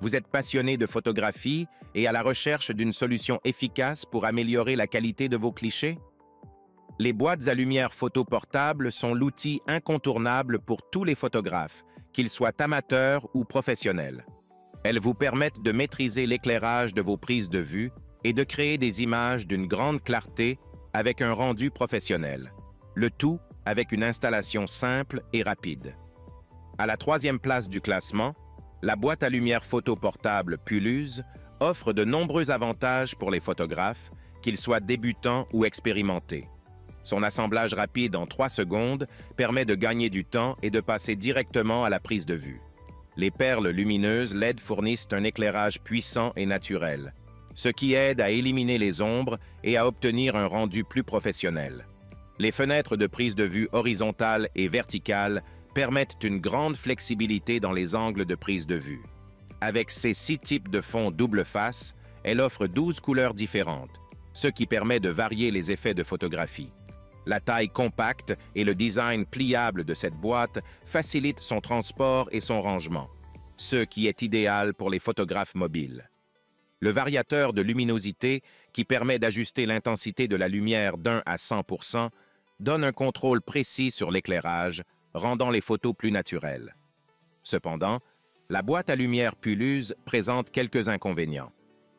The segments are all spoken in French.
Vous êtes passionné de photographie et à la recherche d'une solution efficace pour améliorer la qualité de vos clichés? Les boîtes à lumière photo portables sont l'outil incontournable pour tous les photographes, qu'ils soient amateurs ou professionnels. Elles vous permettent de maîtriser l'éclairage de vos prises de vue et de créer des images d'une grande clarté avec un rendu professionnel. Le tout avec une installation simple et rapide. À la 3e place du classement, la boîte à lumière photo portable Puluse offre de nombreux avantages pour les photographes, qu'ils soient débutants ou expérimentés. Son assemblage rapide en 3 secondes permet de gagner du temps et de passer directement à la prise de vue. Les perles lumineuses LED fournissent un éclairage puissant et naturel, ce qui aide à éliminer les ombres et à obtenir un rendu plus professionnel. Les fenêtres de prise de vue horizontale et verticale permettent une grande flexibilité dans les angles de prise de vue. Avec ses 6 types de fonds double face, elle offre 12 couleurs différentes, ce qui permet de varier les effets de photographie. La taille compacte et le design pliable de cette boîte facilitent son transport et son rangement, ce qui est idéal pour les photographes mobiles. Le variateur de luminosité, qui permet d'ajuster l'intensité de la lumière d'1 à 100%, donne un contrôle précis sur l'éclairage, rendant les photos plus naturelles. Cependant, la boîte à lumière Puluse présente quelques inconvénients.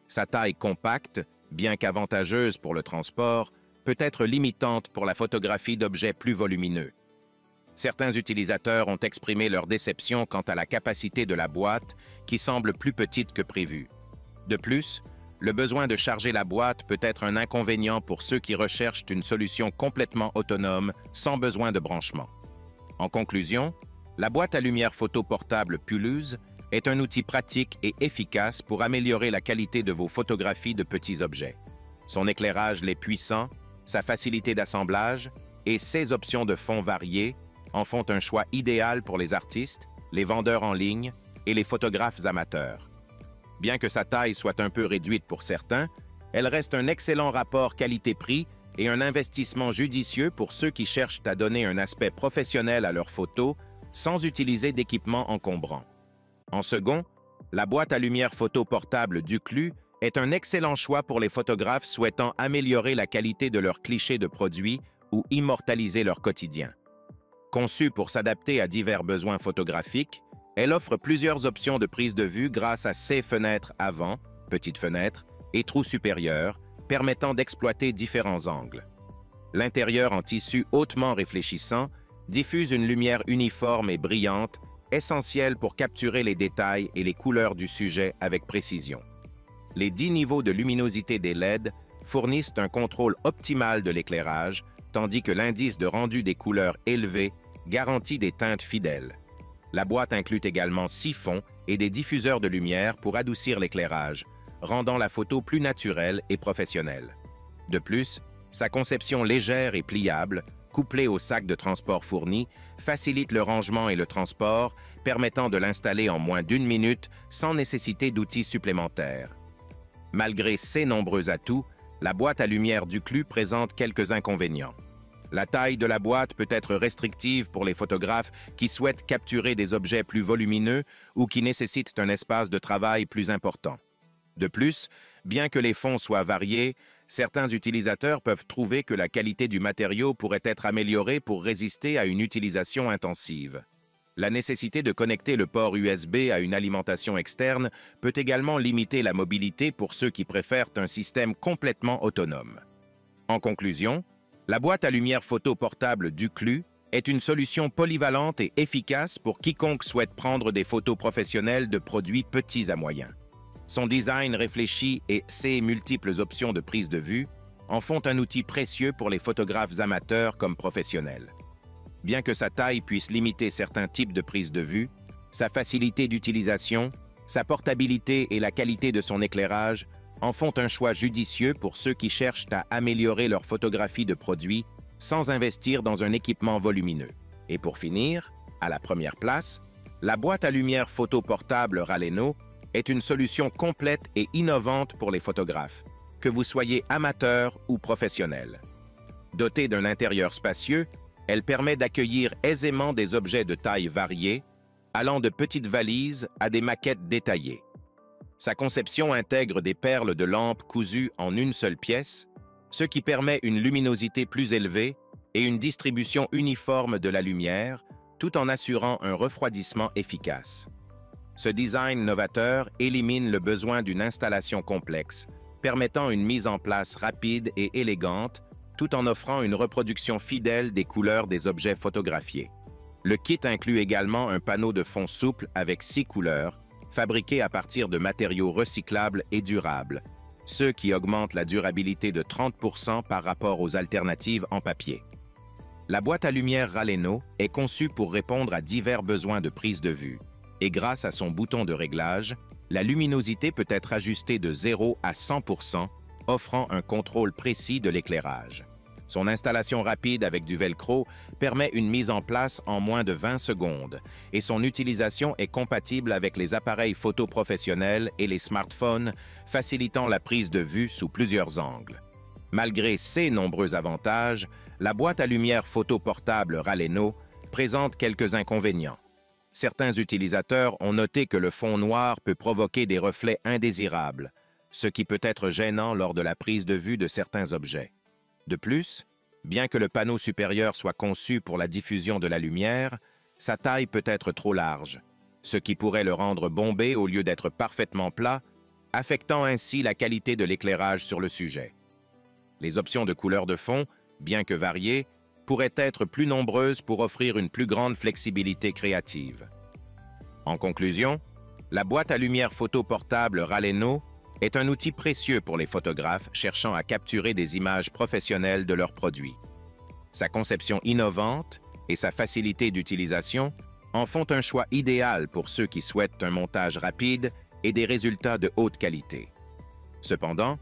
Sa taille compacte, bien qu'avantageuse pour le transport, peut être limitante pour la photographie d'objets plus volumineux. Certains utilisateurs ont exprimé leur déception quant à la capacité de la boîte, qui semble plus petite que prévu. De plus, le besoin de charger la boîte peut être un inconvénient pour ceux qui recherchent une solution complètement autonome, sans besoin de branchement. En conclusion, la boîte à lumière photo portable Puluse est un outil pratique et efficace pour améliorer la qualité de vos photographies de petits objets. Son éclairage l'est puissant, sa facilité d'assemblage et ses options de fonds variées en font un choix idéal pour les artistes, les vendeurs en ligne et les photographes amateurs. Bien que sa taille soit un peu réduite pour certains, elle reste un excellent rapport qualité-prix et un investissement judicieux pour ceux qui cherchent à donner un aspect professionnel à leurs photos sans utiliser d'équipement encombrant. En second, la boîte à lumière photo portable Duclu est un excellent choix pour les photographes souhaitant améliorer la qualité de leurs clichés de produits ou immortaliser leur quotidien. Conçue pour s'adapter à divers besoins photographiques, elle offre plusieurs options de prise de vue grâce à ses fenêtres avant, petites fenêtres, et trous supérieurs, permettant d'exploiter différents angles. L'intérieur en tissu hautement réfléchissant diffuse une lumière uniforme et brillante, essentielle pour capturer les détails et les couleurs du sujet avec précision. Les 10 niveaux de luminosité des LED fournissent un contrôle optimal de l'éclairage, tandis que l'indice de rendu des couleurs élevé garantit des teintes fidèles. La boîte inclut également 6 fonds et des diffuseurs de lumière pour adoucir l'éclairage, rendant la photo plus naturelle et professionnelle. De plus, sa conception légère et pliable, couplée au sac de transport fourni, facilite le rangement et le transport, permettant de l'installer en moins d'1 minute sans nécessiter d'outils supplémentaires. Malgré ces nombreux atouts, la boîte à lumière Duclu présente quelques inconvénients. La taille de la boîte peut être restrictive pour les photographes qui souhaitent capturer des objets plus volumineux ou qui nécessitent un espace de travail plus important. De plus, bien que les fonds soient variés, certains utilisateurs peuvent trouver que la qualité du matériau pourrait être améliorée pour résister à une utilisation intensive. La nécessité de connecter le port USB à une alimentation externe peut également limiter la mobilité pour ceux qui préfèrent un système complètement autonome. En conclusion, la boîte à lumière photo portable Duclu est une solution polyvalente et efficace pour quiconque souhaite prendre des photos professionnelles de produits petits à moyens. Son design réfléchi et ses multiples options de prise de vue en font un outil précieux pour les photographes amateurs comme professionnels. Bien que sa taille puisse limiter certains types de prise de vue, sa facilité d'utilisation, sa portabilité et la qualité de son éclairage en font un choix judicieux pour ceux qui cherchent à améliorer leur photographie de produits sans investir dans un équipement volumineux. Et pour finir, à la première place, la boîte à lumière photo portable Raleno est une solution complète et innovante pour les photographes, que vous soyez amateur ou professionnel. Dotée d'un intérieur spacieux, elle permet d'accueillir aisément des objets de taille variée, allant de petites valises à des maquettes détaillées. Sa conception intègre des perles de lampe cousues en une seule pièce, ce qui permet une luminosité plus élevée et une distribution uniforme de la lumière, tout en assurant un refroidissement efficace. Ce design novateur élimine le besoin d'une installation complexe, permettant une mise en place rapide et élégante, tout en offrant une reproduction fidèle des couleurs des objets photographiés. Le kit inclut également un panneau de fond souple avec 6 couleurs, fabriqué à partir de matériaux recyclables et durables, ce qui augmente la durabilité de 30% par rapport aux alternatives en papier. La boîte à lumière Raleno est conçue pour répondre à divers besoins de prise de vue, et grâce à son bouton de réglage, la luminosité peut être ajustée de 0 à 100%, offrant un contrôle précis de l'éclairage. Son installation rapide avec du velcro permet une mise en place en moins de 20 secondes et son utilisation est compatible avec les appareils photo professionnels et les smartphones, facilitant la prise de vue sous plusieurs angles. Malgré ces nombreux avantages, la boîte à lumière photo portable Raleno présente quelques inconvénients. Certains utilisateurs ont noté que le fond noir peut provoquer des reflets indésirables, ce qui peut être gênant lors de la prise de vue de certains objets. De plus, bien que le panneau supérieur soit conçu pour la diffusion de la lumière, sa taille peut être trop large, ce qui pourrait le rendre bombé au lieu d'être parfaitement plat, affectant ainsi la qualité de l'éclairage sur le sujet. Les options de couleur de fond, bien que variées, pourraient être plus nombreuses pour offrir une plus grande flexibilité créative. En conclusion, la boîte à lumière photo portable Raleno est un outil précieux pour les photographes cherchant à capturer des images professionnelles de leurs produits. Sa conception innovante et sa facilité d'utilisation en font un choix idéal pour ceux qui souhaitent un montage rapide et des résultats de haute qualité. Cependant,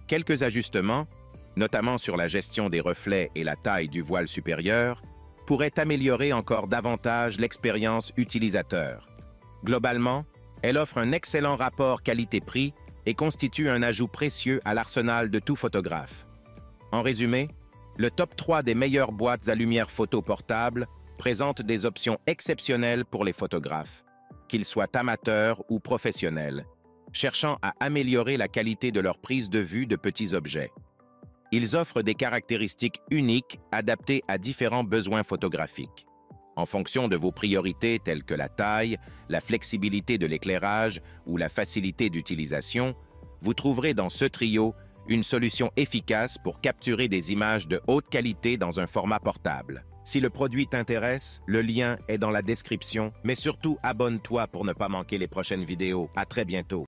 quelques ajustements, notamment sur la gestion des reflets et la taille du voile supérieur, pourraient améliorer encore davantage l'expérience utilisateur. Globalement, elle offre un excellent rapport qualité-prix et constitue un ajout précieux à l'arsenal de tout photographe. En résumé, le top 3 des meilleures boîtes à lumière photo portables présente des options exceptionnelles pour les photographes, qu'ils soient amateurs ou professionnels, cherchant à améliorer la qualité de leur prise de vue de petits objets. Ils offrent des caractéristiques uniques adaptées à différents besoins photographiques. En fonction de vos priorités telles que la taille, la flexibilité de l'éclairage ou la facilité d'utilisation, vous trouverez dans ce trio une solution efficace pour capturer des images de haute qualité dans un format portable. Si le produit t'intéresse, le lien est dans la description, mais surtout abonne-toi pour ne pas manquer les prochaines vidéos. À très bientôt.